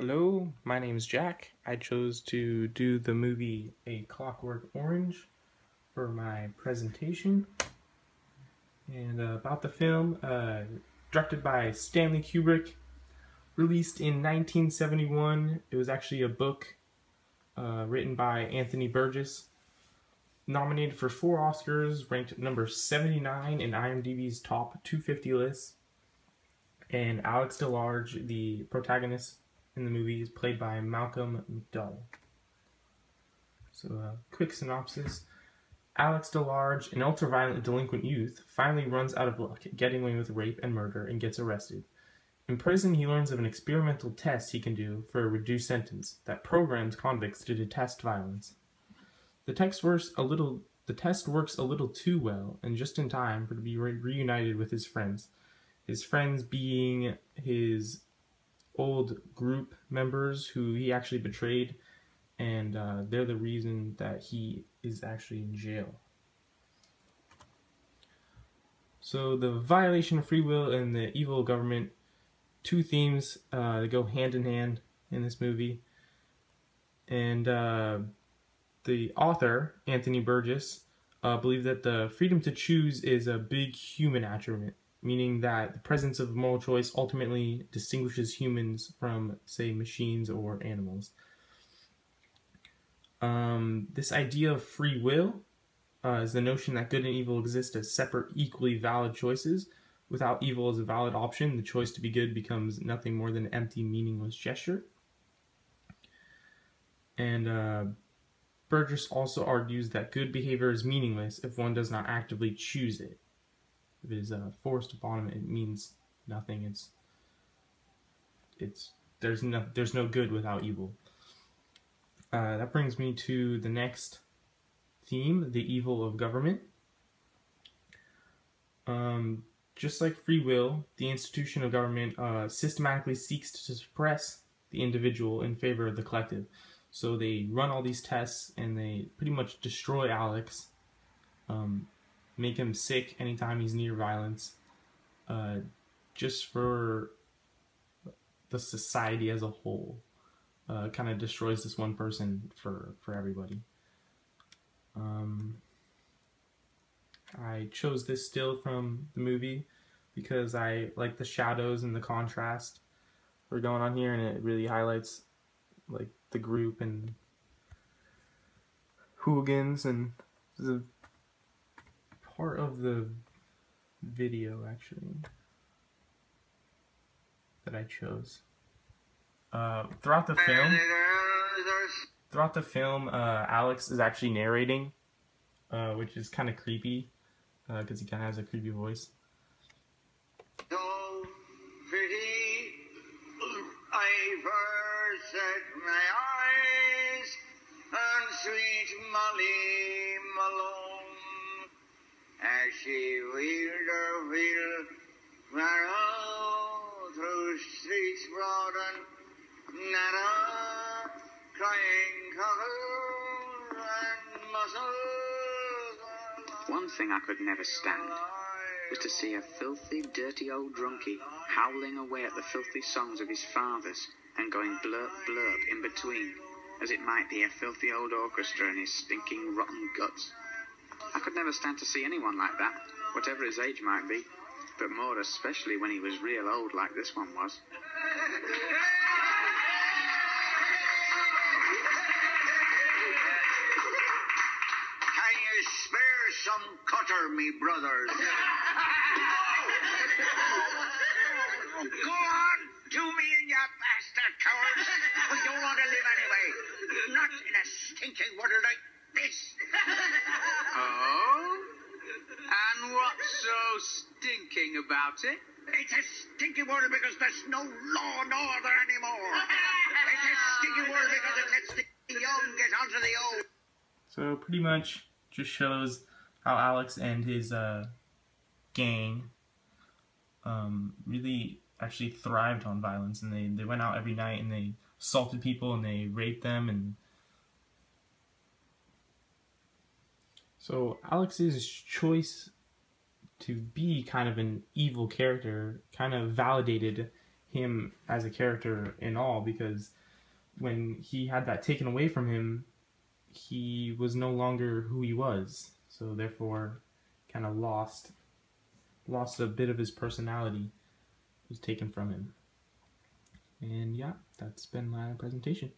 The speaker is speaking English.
Hello, my name is Jack. I chose to do the movie A Clockwork Orange for my presentation. And about the film, directed by Stanley Kubrick, released in 1971. It was actually a book written by Anthony Burgess. Nominated for 4 Oscars, ranked number 79 in IMDb's top 250 list. And Alex DeLarge, the protagonist in the movie, is played by Malcolm McDowell. So, quick synopsis. Alex DeLarge, an ultra-violent delinquent youth, finally runs out of luck, getting away with rape and murder, and gets arrested. In prison, he learns of an experimental test he can do for a reduced sentence that programs convicts to detest violence. The test works a little too well, and just in time for to be reunited with his friends. His friends being his old group members who he actually betrayed, and they're the reason that he is actually in jail. So the violation of free will and the evil government, two themes that go hand in hand in this movie. And the author, Anthony Burgess, believed that the freedom to choose is a big human attribute, meaning that the presence of moral choice ultimately distinguishes humans from, say, machines or animals. This idea of free will is the notion that good and evil exist as separate, equally valid choices. Without evil as a valid option, the choice to be good becomes nothing more than an empty, meaningless gesture. And Burgess also argues that good behavior is meaningless if one does not actively choose it. If it is forced upon him, it means nothing. There's no good without evil. That brings me to the next theme, the evil of government. Just like free will, the institution of government systematically seeks to suppress the individual in favor of the collective. So they run all these tests and they pretty much destroy Alex, make him sick anytime he's near violence, just for the society as a whole. Kind of destroys this one person for everybody. I chose this still from the movie because I like the shadows and the contrast we're going on here, and it really highlights like the group and hooligans, and the part of the video actually that I chose. Throughout the film, Alex is actually narrating, which is kind of creepy, because he kind of has a creepy voice. So pretty, I first set my eyes on sweet Molly Malone, as she wheeled her wheel narrow through streets broad and narrow, crying cockle and muzzle. One thing I could never stand was to see a filthy, dirty old drunkie howling away at the filthy songs of his fathers and going blurp blurp in between, as it might be a filthy old orchestra in his stinking rotten guts. I could never stand to see anyone like that, whatever his age might be, but more especially when he was real old like this one was. Some cutter, me brothers. Go on, do me in, you bastard cowards. We don't want to live anyway. Not in a stinking water like this. Oh? And what's so stinking about it? It's a stinking water because there's no law and order anymore. It's a stinking water because it lets the young get onto the old. So pretty much just shows how Alex and his gang really actually thrived on violence, and they went out every night and they assaulted people and they raped them. And so Alex's choice to be kind of an evil character kind of validated him as a character in all, because when he had that taken away from him, he was no longer who he was. So therefore, kind of lost a bit of his personality was taken from him. And yeah, that's been my presentation.